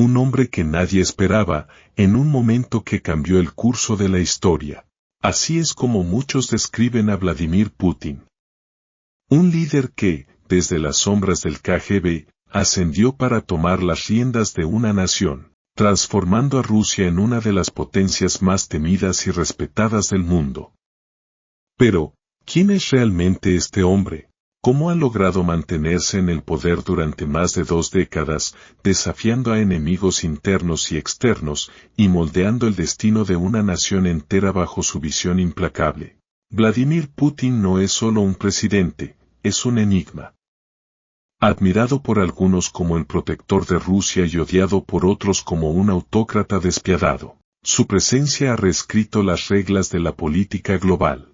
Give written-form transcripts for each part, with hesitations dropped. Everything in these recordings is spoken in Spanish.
un hombre que nadie esperaba, en un momento que cambió el curso de la historia. Así es como muchos describen a Vladimir Putin. Un líder que, desde las sombras del KGB, ascendió para tomar las riendas de una nación, transformando a Rusia en una de las potencias más temidas y respetadas del mundo. Pero, ¿quién es realmente este hombre? ¿Cómo ha logrado mantenerse en el poder durante más de 2 décadas, desafiando a enemigos internos y externos, y moldeando el destino de una nación entera bajo su visión implacable? Vladimir Putin no es solo un presidente, es un enigma. Admirado por algunos como el protector de Rusia y odiado por otros como un autócrata despiadado, su presencia ha reescrito las reglas de la política global.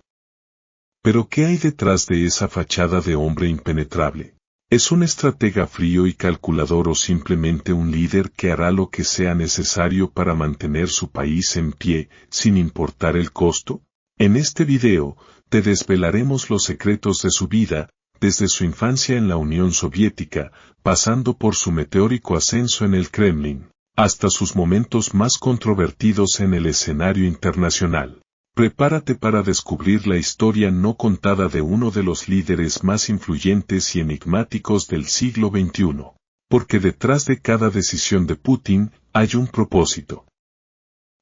Pero ¿qué hay detrás de esa fachada de hombre impenetrable? ¿Es un estratega frío y calculador o simplemente un líder que hará lo que sea necesario para mantener su país en pie, sin importar el costo? En este video, te desvelaremos los secretos de su vida, desde su infancia en la Unión Soviética, pasando por su meteórico ascenso en el Kremlin, hasta sus momentos más controvertidos en el escenario internacional. Prepárate para descubrir la historia no contada de uno de los líderes más influyentes y enigmáticos del siglo XXI. Porque detrás de cada decisión de Putin hay un propósito.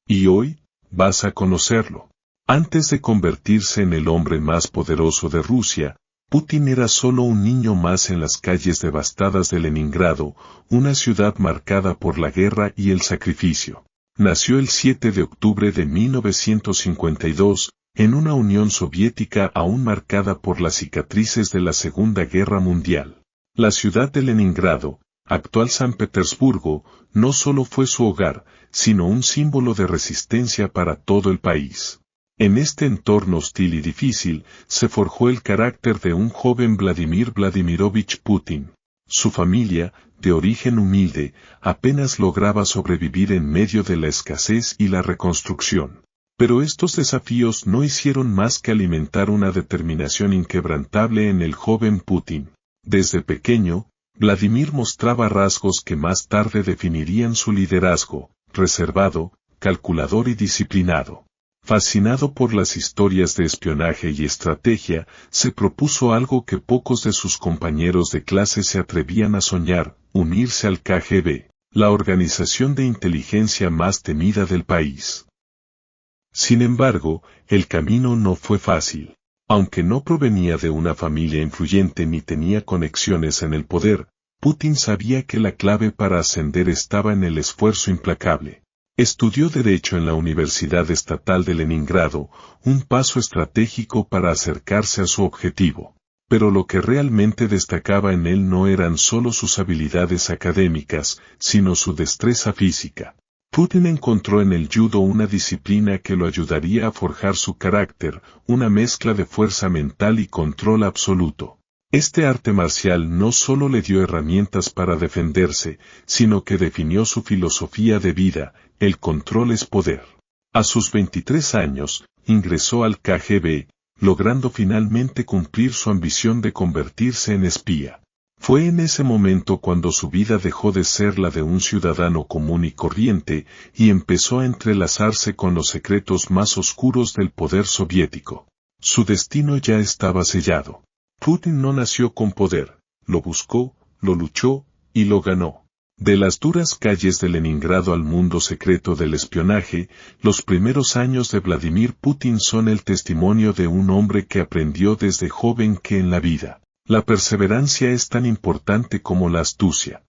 Y hoy, vas a conocerlo. Antes de convertirse en el hombre más poderoso de Rusia, Putin era solo un niño más en las calles devastadas de Leningrado, una ciudad marcada por la guerra y el sacrificio. Nació el 7 de octubre de 1952, en una Unión Soviética aún marcada por las cicatrices de la Segunda Guerra Mundial. La ciudad de Leningrado, actual San Petersburgo, no solo fue su hogar, sino un símbolo de resistencia para todo el país. En este entorno hostil y difícil, se forjó el carácter de un joven Vladimir Vladimirovich Putin. Su familia, de origen humilde, apenas lograba sobrevivir en medio de la escasez y la reconstrucción. Pero estos desafíos no hicieron más que alimentar una determinación inquebrantable en el joven Putin. Desde pequeño, Vladimir mostraba rasgos que más tarde definirían su liderazgo: reservado, calculador y disciplinado. Fascinado por las historias de espionaje y estrategia, se propuso algo que pocos de sus compañeros de clase se atrevían a soñar: unirse al KGB, la organización de inteligencia más temida del país. Sin embargo, el camino no fue fácil. Aunque no provenía de una familia influyente ni tenía conexiones en el poder, Putin sabía que la clave para ascender estaba en el esfuerzo implacable. Estudió Derecho en la Universidad Estatal de Leningrado, un paso estratégico para acercarse a su objetivo. Pero lo que realmente destacaba en él no eran solo sus habilidades académicas, sino su destreza física. Putin encontró en el judo una disciplina que lo ayudaría a forjar su carácter, una mezcla de fuerza mental y control absoluto. Este arte marcial no solo le dio herramientas para defenderse, sino que definió su filosofía de vida: el control es poder. A sus 23 años, ingresó al KGB, logrando finalmente cumplir su ambición de convertirse en espía. Fue en ese momento cuando su vida dejó de ser la de un ciudadano común y corriente, y empezó a entrelazarse con los secretos más oscuros del poder soviético. Su destino ya estaba sellado. Putin no nació con poder, lo buscó, lo luchó, y lo ganó. De las duras calles de Leningrado al mundo secreto del espionaje, los primeros años de Vladimir Putin son el testimonio de un hombre que aprendió desde joven que en la vida, la perseverancia es tan importante como la astucia.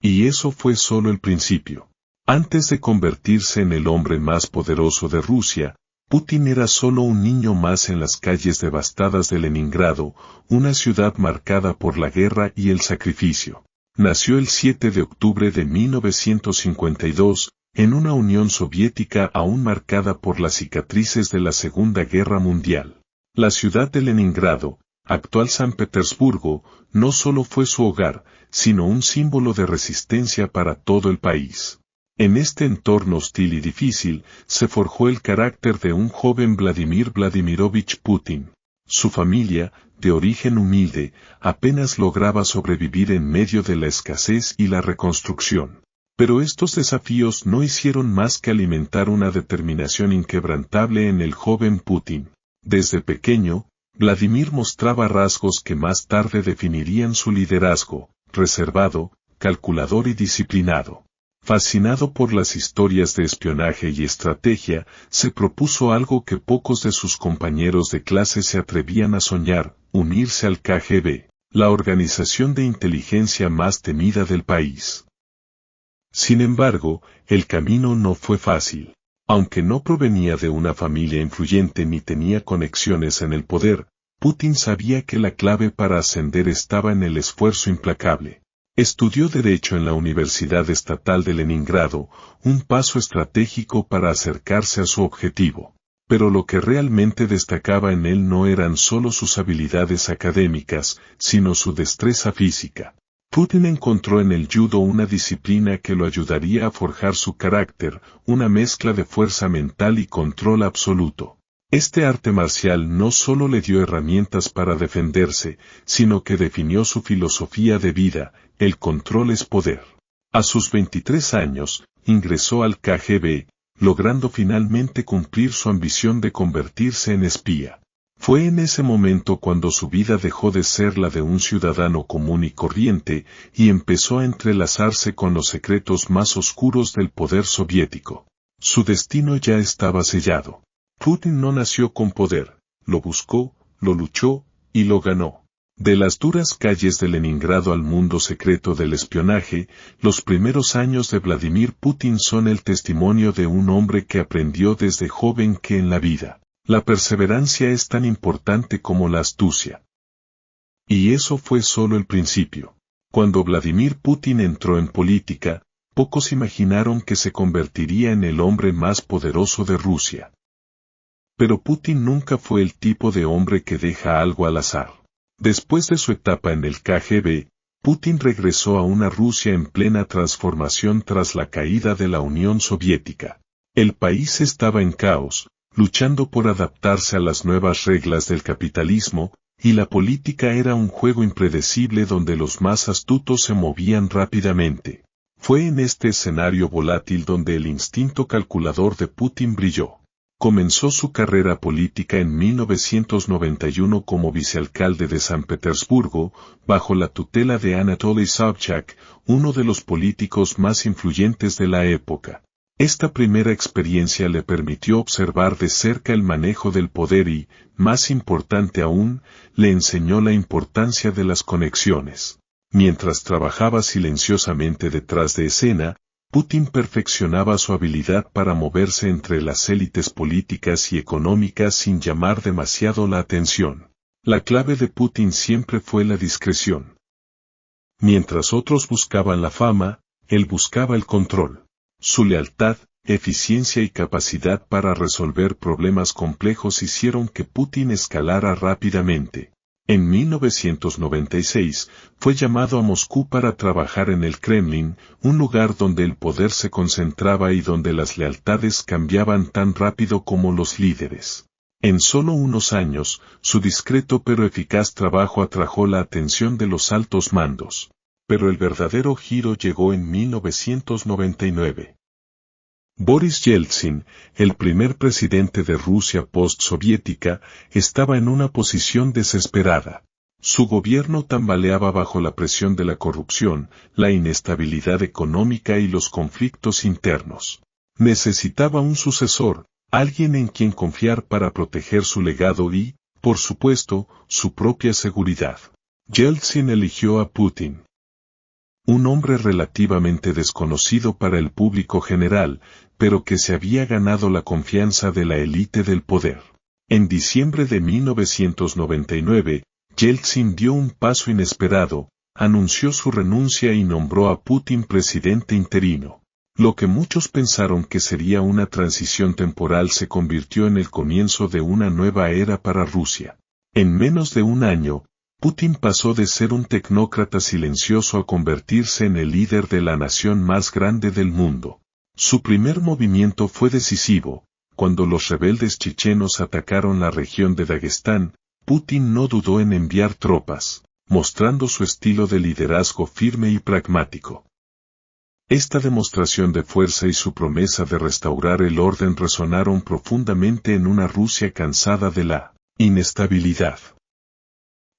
Y eso fue solo el principio. Antes de convertirse en el hombre más poderoso de Rusia, Putin era solo un niño más en las calles devastadas de Leningrado, una ciudad marcada por la guerra y el sacrificio. Nació el 7 de octubre de 1952, en una Unión Soviética aún marcada por las cicatrices de la Segunda Guerra Mundial. La ciudad de Leningrado, actual San Petersburgo, no solo fue su hogar, sino un símbolo de resistencia para todo el país. En este entorno hostil y difícil, se forjó el carácter de un joven Vladimir Vladimirovich Putin. Su familia, de origen humilde, apenas lograba sobrevivir en medio de la escasez y la reconstrucción. Pero estos desafíos no hicieron más que alimentar una determinación inquebrantable en el joven Putin. Desde pequeño, Vladimir mostraba rasgos que más tarde definirían su liderazgo: reservado, calculador y disciplinado. Fascinado por las historias de espionaje y estrategia, se propuso algo que pocos de sus compañeros de clase se atrevían a soñar: unirse al KGB, la organización de inteligencia más temida del país. Sin embargo, el camino no fue fácil. Aunque no provenía de una familia influyente ni tenía conexiones en el poder, Putin sabía que la clave para ascender estaba en el esfuerzo implacable. Estudió Derecho en la Universidad Estatal de Leningrado, un paso estratégico para acercarse a su objetivo. Pero lo que realmente destacaba en él no eran solo sus habilidades académicas, sino su destreza física. Putin encontró en el judo una disciplina que lo ayudaría a forjar su carácter, una mezcla de fuerza mental y control absoluto. Este arte marcial no solo le dio herramientas para defenderse, sino que definió su filosofía de vida: el control es poder. A sus 23 años, ingresó al KGB, logrando finalmente cumplir su ambición de convertirse en espía. Fue en ese momento cuando su vida dejó de ser la de un ciudadano común y corriente, y empezó a entrelazarse con los secretos más oscuros del poder soviético. Su destino ya estaba sellado. Putin no nació con poder, lo buscó, lo luchó, y lo ganó. De las duras calles de Leningrado al mundo secreto del espionaje, los primeros años de Vladimir Putin son el testimonio de un hombre que aprendió desde joven que en la vida la perseverancia es tan importante como la astucia. Y eso fue solo el principio. Cuando Vladimir Putin entró en política, pocos imaginaron que se convertiría en el hombre más poderoso de Rusia. Pero Putin nunca fue el tipo de hombre que deja algo al azar. Después de su etapa en el KGB, Putin regresó a una Rusia en plena transformación tras la caída de la Unión Soviética. El país estaba en caos, luchando por adaptarse a las nuevas reglas del capitalismo, y la política era un juego impredecible donde los más astutos se movían rápidamente. Fue en este escenario volátil donde el instinto calculador de Putin brilló. Comenzó su carrera política en 1991 como vicealcalde de San Petersburgo, bajo la tutela de Anatoly Sobchak, uno de los políticos más influyentes de la época. Esta primera experiencia le permitió observar de cerca el manejo del poder y, más importante aún, le enseñó la importancia de las conexiones. Mientras trabajaba silenciosamente detrás de escena, Putin perfeccionaba su habilidad para moverse entre las élites políticas y económicas sin llamar demasiado la atención. La clave de Putin siempre fue la discreción. Mientras otros buscaban la fama, él buscaba el control. Su lealtad, eficiencia y capacidad para resolver problemas complejos hicieron que Putin escalara rápidamente. En 1996, fue llamado a Moscú para trabajar en el Kremlin, un lugar donde el poder se concentraba y donde las lealtades cambiaban tan rápido como los líderes. En solo unos años, su discreto pero eficaz trabajo atrajo la atención de los altos mandos. Pero el verdadero giro llegó en 1999. Boris Yeltsin, el primer presidente de Rusia postsoviética, estaba en una posición desesperada. Su gobierno tambaleaba bajo la presión de la corrupción, la inestabilidad económica y los conflictos internos. Necesitaba un sucesor, alguien en quien confiar para proteger su legado y, por supuesto, su propia seguridad. Yeltsin eligió a Putin. Un hombre relativamente desconocido para el público general, pero que se había ganado la confianza de la élite del poder. En diciembre de 1999, Yeltsin dio un paso inesperado, anunció su renuncia y nombró a Putin presidente interino. Lo que muchos pensaron que sería una transición temporal se convirtió en el comienzo de una nueva era para Rusia. En menos de un año, Putin pasó de ser un tecnócrata silencioso a convertirse en el líder de la nación más grande del mundo. Su primer movimiento fue decisivo. Cuando los rebeldes chechenos atacaron la región de Dagestán, Putin no dudó en enviar tropas, mostrando su estilo de liderazgo firme y pragmático. Esta demostración de fuerza y su promesa de restaurar el orden resonaron profundamente en una Rusia cansada de la inestabilidad.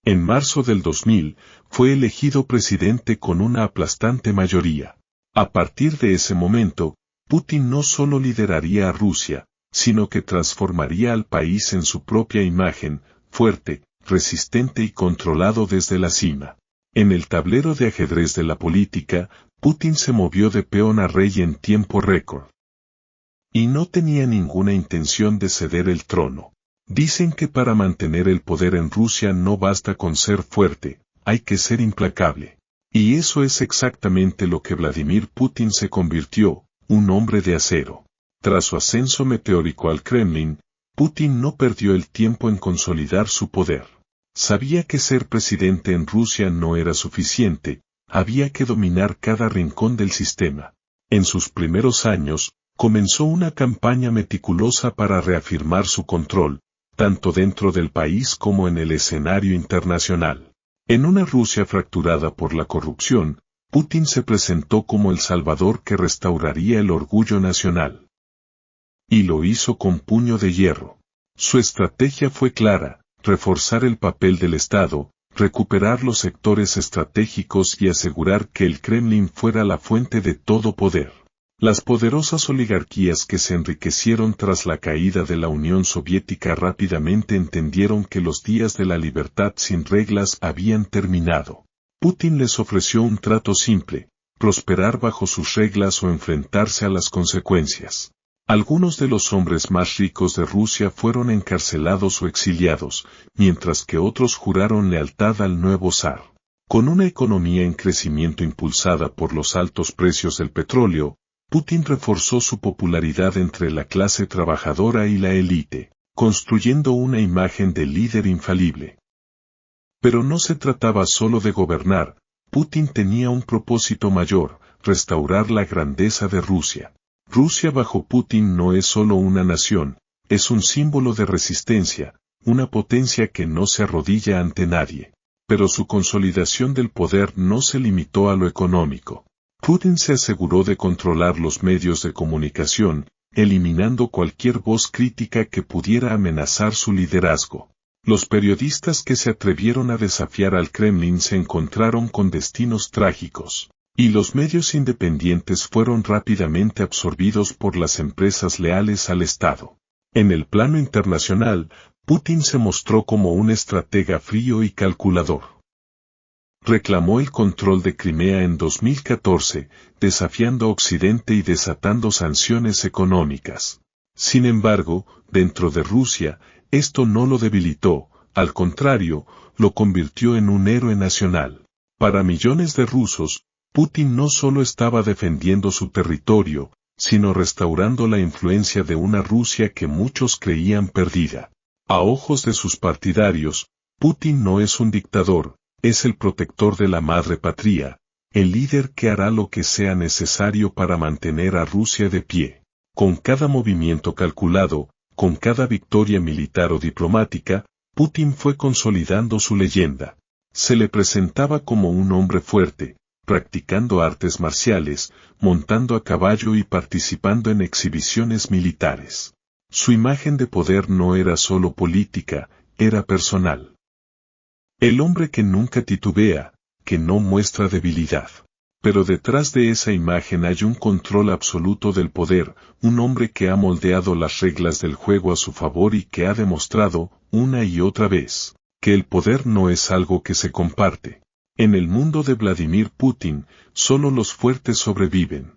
En marzo del 2000, fue elegido presidente con una aplastante mayoría. A partir de ese momento, Putin no solo lideraría a Rusia, sino que transformaría al país en su propia imagen, fuerte, resistente y controlado desde la cima. En el tablero de ajedrez de la política, Putin se movió de peón a rey en tiempo récord. Y no tenía ninguna intención de ceder el trono. Dicen que para mantener el poder en Rusia no basta con ser fuerte, hay que ser implacable. Y eso es exactamente lo que Vladimir Putin se convirtió, un hombre de acero. Tras su ascenso meteórico al Kremlin, Putin no perdió el tiempo en consolidar su poder. Sabía que ser presidente en Rusia no era suficiente, había que dominar cada rincón del sistema. En sus primeros años, comenzó una campaña meticulosa para reafirmar su control, tanto dentro del país como en el escenario internacional. En una Rusia fracturada por la corrupción, Putin se presentó como el salvador que restauraría el orgullo nacional. Y lo hizo con puño de hierro. Su estrategia fue clara: reforzar el papel del Estado, recuperar los sectores estratégicos y asegurar que el Kremlin fuera la fuente de todo poder. Las poderosas oligarquías que se enriquecieron tras la caída de la Unión Soviética rápidamente entendieron que los días de la libertad sin reglas habían terminado. Putin les ofreció un trato simple: prosperar bajo sus reglas o enfrentarse a las consecuencias. Algunos de los hombres más ricos de Rusia fueron encarcelados o exiliados, mientras que otros juraron lealtad al nuevo zar. Con una economía en crecimiento impulsada por los altos precios del petróleo, Putin reforzó su popularidad entre la clase trabajadora y la élite, construyendo una imagen de líder infalible. Pero no se trataba solo de gobernar, Putin tenía un propósito mayor: restaurar la grandeza de Rusia. Rusia bajo Putin no es solo una nación, es un símbolo de resistencia, una potencia que no se arrodilla ante nadie. Pero su consolidación del poder no se limitó a lo económico. Putin se aseguró de controlar los medios de comunicación, eliminando cualquier voz crítica que pudiera amenazar su liderazgo. Los periodistas que se atrevieron a desafiar al Kremlin se encontraron con destinos trágicos, y los medios independientes fueron rápidamente absorbidos por las empresas leales al Estado. En el plano internacional, Putin se mostró como un estratega frío y calculador. Reclamó el control de Crimea en 2014, desafiando a Occidente y desatando sanciones económicas. Sin embargo, dentro de Rusia, esto no lo debilitó, al contrario, lo convirtió en un héroe nacional. Para millones de rusos, Putin no solo estaba defendiendo su territorio, sino restaurando la influencia de una Rusia que muchos creían perdida. A ojos de sus partidarios, Putin no es un dictador, es el protector de la madre patria, el líder que hará lo que sea necesario para mantener a Rusia de pie. Con cada movimiento calculado, con cada victoria militar o diplomática, Putin fue consolidando su leyenda. Se le presentaba como un hombre fuerte, practicando artes marciales, montando a caballo y participando en exhibiciones militares. Su imagen de poder no era solo política, era personal. El hombre que nunca titubea, que no muestra debilidad. Pero detrás de esa imagen hay un control absoluto del poder, un hombre que ha moldeado las reglas del juego a su favor y que ha demostrado, una y otra vez, que el poder no es algo que se comparte. En el mundo de Vladimir Putin, solo los fuertes sobreviven.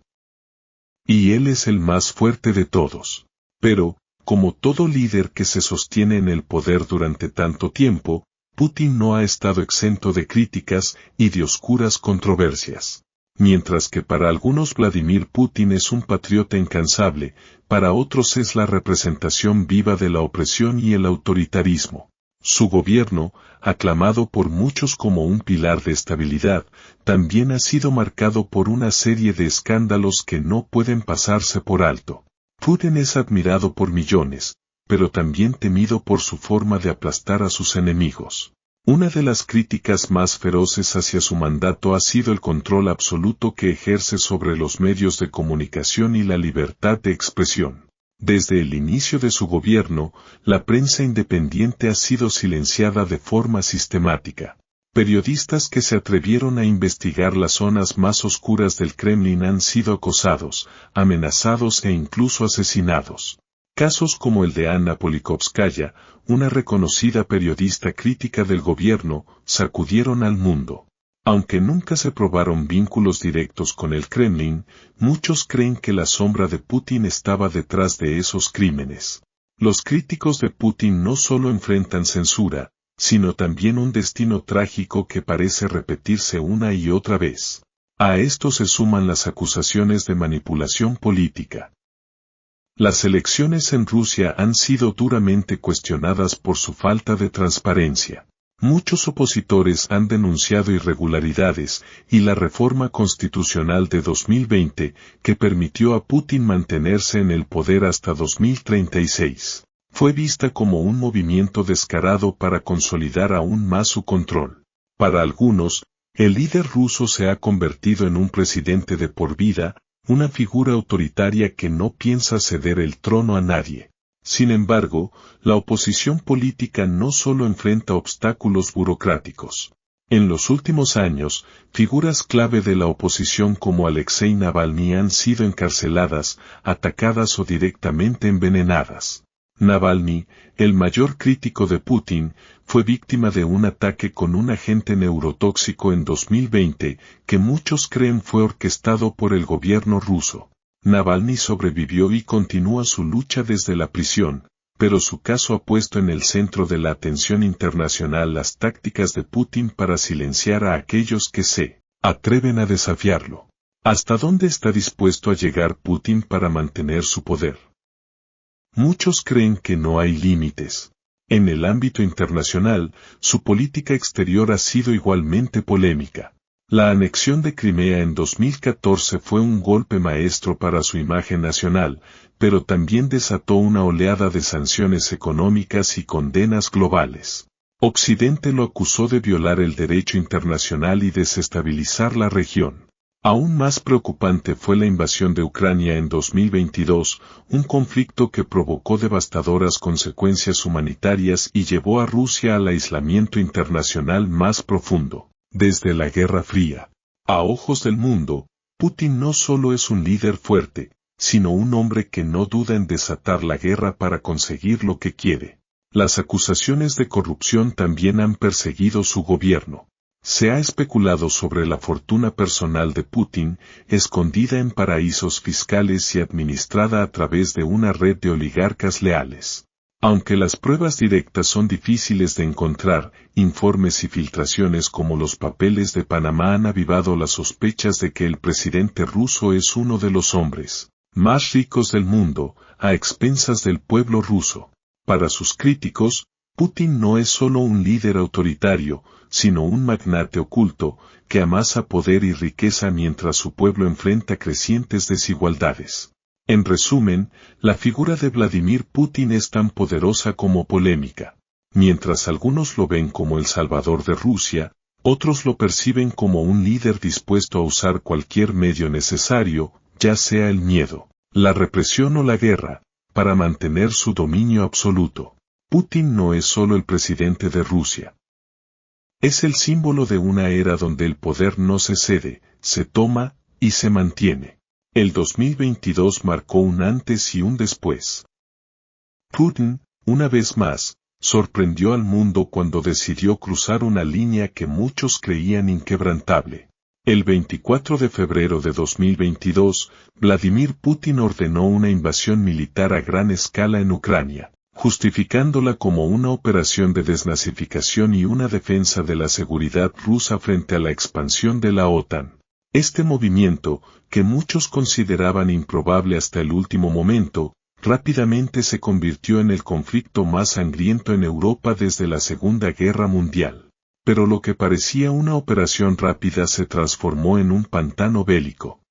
Y él es el más fuerte de todos. Pero, como todo líder que se sostiene en el poder durante tanto tiempo, Putin no ha estado exento de críticas y de oscuras controversias. Mientras que para algunos Vladimir Putin es un patriota incansable, para otros es la representación viva de la opresión y el autoritarismo. Su gobierno, aclamado por muchos como un pilar de estabilidad, también ha sido marcado por una serie de escándalos que no pueden pasarse por alto. Putin es admirado por millones, pero también temido por su forma de aplastar a sus enemigos. Una de las críticas más feroces hacia su mandato ha sido el control absoluto que ejerce sobre los medios de comunicación y la libertad de expresión. Desde el inicio de su gobierno, la prensa independiente ha sido silenciada de forma sistemática. Periodistas que se atrevieron a investigar las zonas más oscuras del Kremlin han sido acosados, amenazados e incluso asesinados. Casos como el de Anna Politkovskaya, una reconocida periodista crítica del gobierno, sacudieron al mundo. Aunque nunca se probaron vínculos directos con el Kremlin, muchos creen que la sombra de Putin estaba detrás de esos crímenes. Los críticos de Putin no solo enfrentan censura, sino también un destino trágico que parece repetirse una y otra vez. A esto se suman las acusaciones de manipulación política. Las elecciones en Rusia han sido duramente cuestionadas por su falta de transparencia. Muchos opositores han denunciado irregularidades, y la reforma constitucional de 2020, que permitió a Putin mantenerse en el poder hasta 2036, fue vista como un movimiento descarado para consolidar aún más su control. Para algunos, el líder ruso se ha convertido en un presidente de por vida, una figura autoritaria que no piensa ceder el trono a nadie. Sin embargo, la oposición política no solo enfrenta obstáculos burocráticos. En los últimos años, figuras clave de la oposición como Alexei Navalny han sido encarceladas, atacadas o directamente envenenadas. Navalny, el mayor crítico de Putin, fue víctima de un ataque con un agente neurotóxico en 2020, que muchos creen fue orquestado por el gobierno ruso. Navalny sobrevivió y continúa su lucha desde la prisión, pero su caso ha puesto en el centro de la atención internacional las tácticas de Putin para silenciar a aquellos que se atreven a desafiarlo. ¿Hasta dónde está dispuesto a llegar Putin para mantener su poder? Muchos creen que no hay límites. En el ámbito internacional, su política exterior ha sido igualmente polémica. La anexión de Crimea en 2014 fue un golpe maestro para su imagen nacional, pero también desató una oleada de sanciones económicas y condenas globales. Occidente lo acusó de violar el derecho internacional y desestabilizar la región. Aún más preocupante fue la invasión de Ucrania en 2022, un conflicto que provocó devastadoras consecuencias humanitarias y llevó a Rusia al aislamiento internacional más profundo, desde la Guerra Fría. A ojos del mundo, Putin no solo es un líder fuerte, sino un hombre que no duda en desatar la guerra para conseguir lo que quiere. Las acusaciones de corrupción también han perseguido su gobierno. Se ha especulado sobre la fortuna personal de Putin, escondida en paraísos fiscales y administrada a través de una red de oligarcas leales. Aunque las pruebas directas son difíciles de encontrar, informes y filtraciones como los papeles de Panamá han avivado las sospechas de que el presidente ruso es uno de los hombres más ricos del mundo, a expensas del pueblo ruso. Para sus críticos, Putin no es solo un líder autoritario, sino un magnate oculto, que amasa poder y riqueza mientras su pueblo enfrenta crecientes desigualdades. En resumen, la figura de Vladimir Putin es tan poderosa como polémica. Mientras algunos lo ven como el salvador de Rusia, otros lo perciben como un líder dispuesto a usar cualquier medio necesario, ya sea el miedo, la represión o la guerra, para mantener su dominio absoluto. Putin no es solo el presidente de Rusia. Es el símbolo de una era donde el poder no se cede, se toma y se mantiene. El 2022 marcó un antes y un después. Putin, una vez más, sorprendió al mundo cuando decidió cruzar una línea que muchos creían inquebrantable. El 24 de febrero de 2022, Vladimir Putin ordenó una invasión militar a gran escala en Ucrania, justificándola como una operación de desnazificación y una defensa de la seguridad rusa frente a la expansión de la OTAN. Este movimiento, que muchos consideraban improbable hasta el último momento, rápidamente se convirtió en el conflicto más sangriento en Europa desde la Segunda Guerra Mundial. Pero lo que parecía una operación rápida se transformó en un pantano bélico.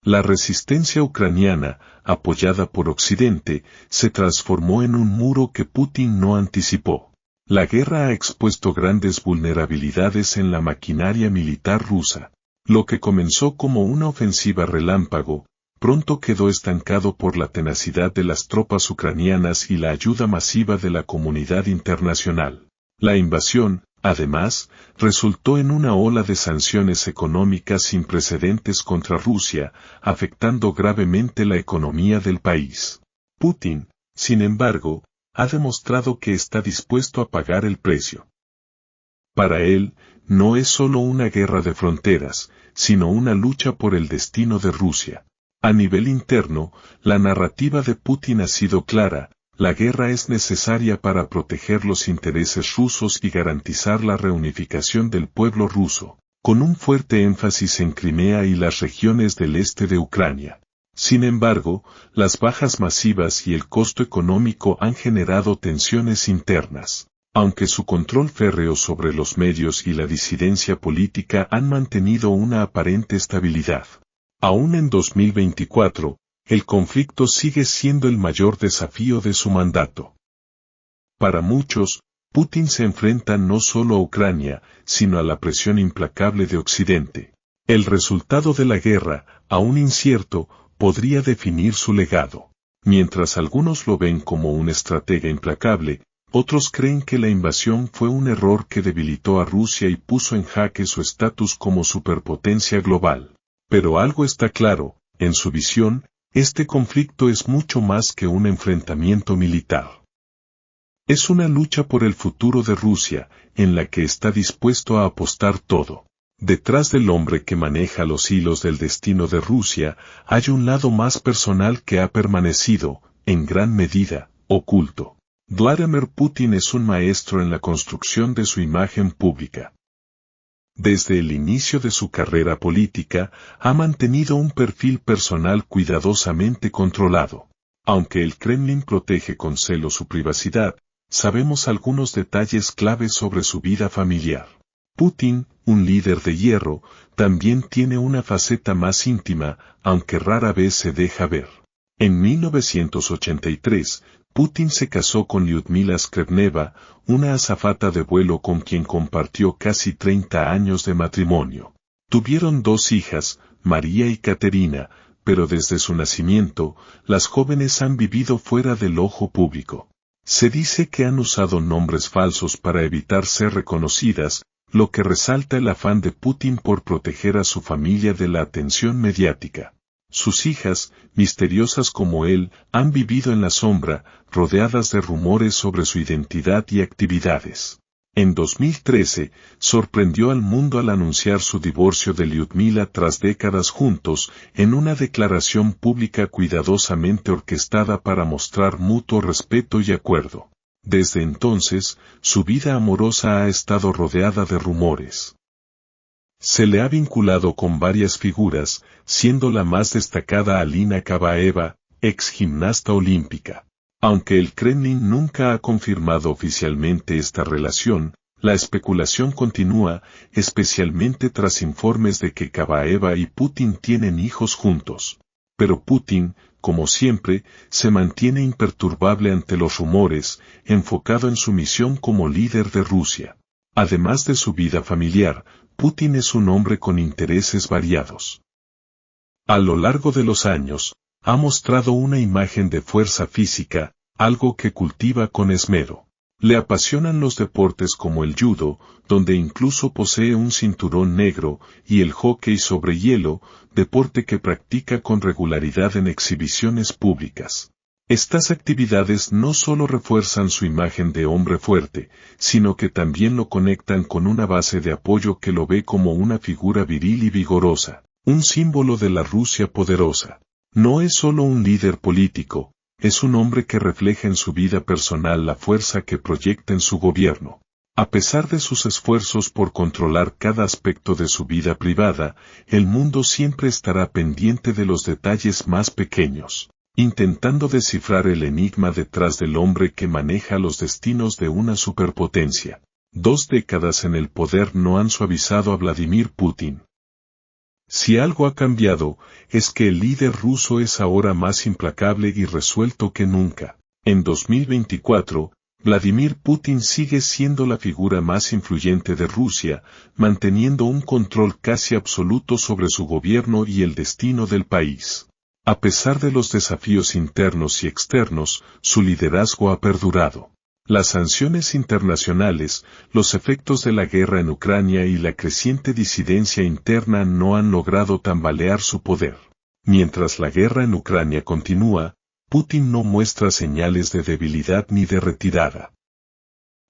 La resistencia ucraniana, apoyada por Occidente, se transformó en un muro que Putin no anticipó. La guerra ha expuesto grandes vulnerabilidades en la maquinaria militar rusa. Lo que comenzó como una ofensiva relámpago, pronto quedó estancado por la tenacidad de las tropas ucranianas y la ayuda masiva de la comunidad internacional. La invasión, además, resultó en una ola de sanciones económicas sin precedentes contra Rusia, afectando gravemente la economía del país. Putin, sin embargo, ha demostrado que está dispuesto a pagar el precio. Para él, no es solo una guerra de fronteras, sino una lucha por el destino de Rusia. A nivel interno, la narrativa de Putin ha sido clara: la guerra es necesaria para proteger los intereses rusos y garantizar la reunificación del pueblo ruso, con un fuerte énfasis en Crimea y las regiones del este de Ucrania. Sin embargo, las bajas masivas y el costo económico han generado tensiones internas, aunque su control férreo sobre los medios y la disidencia política han mantenido una aparente estabilidad. Aún en 2024, el conflicto sigue siendo el mayor desafío de su mandato. Para muchos, Putin se enfrenta no solo a Ucrania, sino a la presión implacable de Occidente. El resultado de la guerra, aún incierto, podría definir su legado. Mientras algunos lo ven como un estratega implacable, otros creen que la invasión fue un error que debilitó a Rusia y puso en jaque su estatus como superpotencia global. Pero algo está claro: en su visión, este conflicto es mucho más que un enfrentamiento militar. Es una lucha por el futuro de Rusia, en la que está dispuesto a apostar todo. Detrás del hombre que maneja los hilos del destino de Rusia, hay un lado más personal que ha permanecido, en gran medida, oculto. Vladimir Putin es un maestro en la construcción de su imagen pública. Desde el inicio de su carrera política, ha mantenido un perfil personal cuidadosamente controlado. Aunque el Kremlin protege con celo su privacidad, sabemos algunos detalles clave sobre su vida familiar. Putin, un líder de hierro, también tiene una faceta más íntima, aunque rara vez se deja ver. En 1983, Putin se casó con Lyudmila Skrebneva, una azafata de vuelo con quien compartió casi 30 años de matrimonio. Tuvieron 2 hijas, María y Caterina, pero desde su nacimiento, las jóvenes han vivido fuera del ojo público. Se dice que han usado nombres falsos para evitar ser reconocidas, lo que resalta el afán de Putin por proteger a su familia de la atención mediática. Sus hijas, misteriosas como él, han vivido en la sombra, rodeadas de rumores sobre su identidad y actividades. En 2013, sorprendió al mundo al anunciar su divorcio de Lyudmila tras décadas juntos, en una declaración pública cuidadosamente orquestada para mostrar mutuo respeto y acuerdo. Desde entonces, su vida amorosa ha estado rodeada de rumores. Se le ha vinculado con varias figuras, siendo la más destacada Alina Kabaeva, ex gimnasta olímpica. Aunque el Kremlin nunca ha confirmado oficialmente esta relación, la especulación continúa, especialmente tras informes de que Kabaeva y Putin tienen hijos juntos. Pero Putin, como siempre, se mantiene imperturbable ante los rumores, enfocado en su misión como líder de Rusia. Además de su vida familiar, Putin es un hombre con intereses variados. A lo largo de los años, ha mostrado una imagen de fuerza física, algo que cultiva con esmero. Le apasionan los deportes como el judo, donde incluso posee un cinturón negro, y el hockey sobre hielo, deporte que practica con regularidad en exhibiciones públicas. Estas actividades no solo refuerzan su imagen de hombre fuerte, sino que también lo conectan con una base de apoyo que lo ve como una figura viril y vigorosa, un símbolo de la Rusia poderosa. No es solo un líder político, es un hombre que refleja en su vida personal la fuerza que proyecta en su gobierno. A pesar de sus esfuerzos por controlar cada aspecto de su vida privada, el mundo siempre estará pendiente de los detalles más pequeños, intentando descifrar el enigma detrás del hombre que maneja los destinos de una superpotencia. 2 décadas en el poder no han suavizado a Vladimir Putin. Si algo ha cambiado, es que el líder ruso es ahora más implacable y resuelto que nunca. En 2024, Vladimir Putin sigue siendo la figura más influyente de Rusia, manteniendo un control casi absoluto sobre su gobierno y el destino del país. A pesar de los desafíos internos y externos, su liderazgo ha perdurado. Las sanciones internacionales, los efectos de la guerra en Ucrania y la creciente disidencia interna no han logrado tambalear su poder. Mientras la guerra en Ucrania continúa, Putin no muestra señales de debilidad ni de retirada.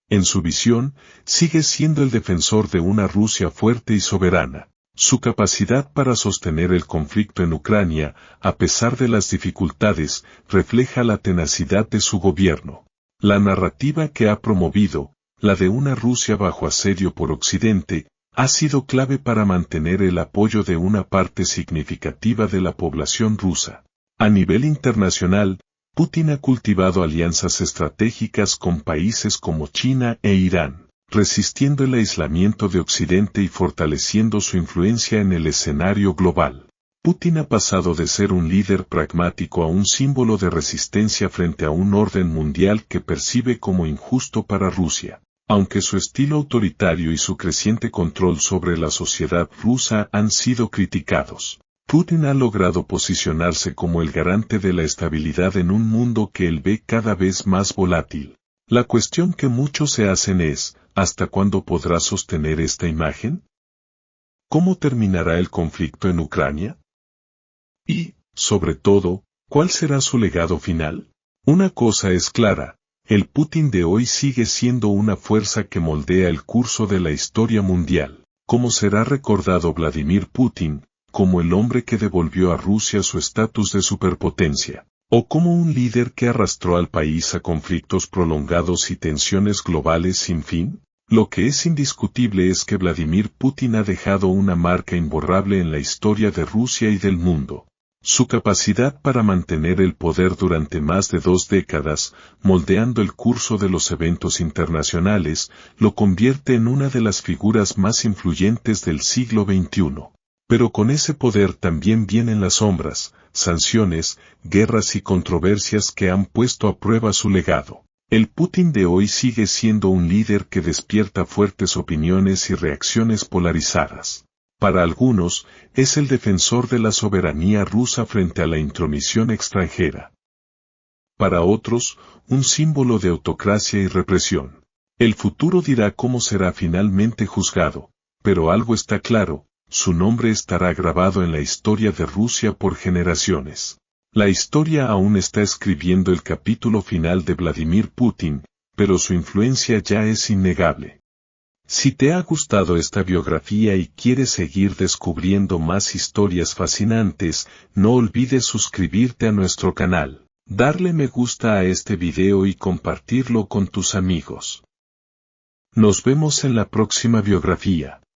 En su visión, sigue siendo el defensor de una Rusia fuerte y soberana. Su capacidad para sostener el conflicto en Ucrania, a pesar de las dificultades, refleja la tenacidad de su gobierno. La narrativa que ha promovido, la de una Rusia bajo asedio por Occidente, ha sido clave para mantener el apoyo de una parte significativa de la población rusa. A nivel internacional, Putin ha cultivado alianzas estratégicas con países como China e Irán, resistiendo el aislamiento de Occidente y fortaleciendo su influencia en el escenario global. Putin ha pasado de ser un líder pragmático a un símbolo de resistencia frente a un orden mundial que percibe como injusto para Rusia. Aunque su estilo autoritario y su creciente control sobre la sociedad rusa han sido criticados, Putin ha logrado posicionarse como el garante de la estabilidad en un mundo que él ve cada vez más volátil. La cuestión que muchos se hacen es, ¿hasta cuándo podrá sostener esta imagen? ¿Cómo terminará el conflicto en Ucrania? Y, sobre todo, ¿cuál será su legado final? Una cosa es clara, el Putin de hoy sigue siendo una fuerza que moldea el curso de la historia mundial. ¿Cómo será recordado Vladimir Putin? Como el hombre que devolvió a Rusia su estatus de superpotencia, o como un líder que arrastró al país a conflictos prolongados y tensiones globales sin fin. Lo que es indiscutible es que Vladimir Putin ha dejado una marca imborrable en la historia de Rusia y del mundo. Su capacidad para mantener el poder durante más de 2 décadas, moldeando el curso de los eventos internacionales, lo convierte en una de las figuras más influyentes del siglo XXI. Pero con ese poder también vienen las sombras, sanciones, guerras y controversias que han puesto a prueba su legado. El Putin de hoy sigue siendo un líder que despierta fuertes opiniones y reacciones polarizadas. Para algunos, es el defensor de la soberanía rusa frente a la intromisión extranjera. Para otros, un símbolo de autocracia y represión. El futuro dirá cómo será finalmente juzgado, pero algo está claro. Su nombre estará grabado en la historia de Rusia por generaciones. La historia aún está escribiendo el capítulo final de Vladimir Putin, pero su influencia ya es innegable. Si te ha gustado esta biografía y quieres seguir descubriendo más historias fascinantes, no olvides suscribirte a nuestro canal, darle me gusta a este video y compartirlo con tus amigos. Nos vemos en la próxima biografía.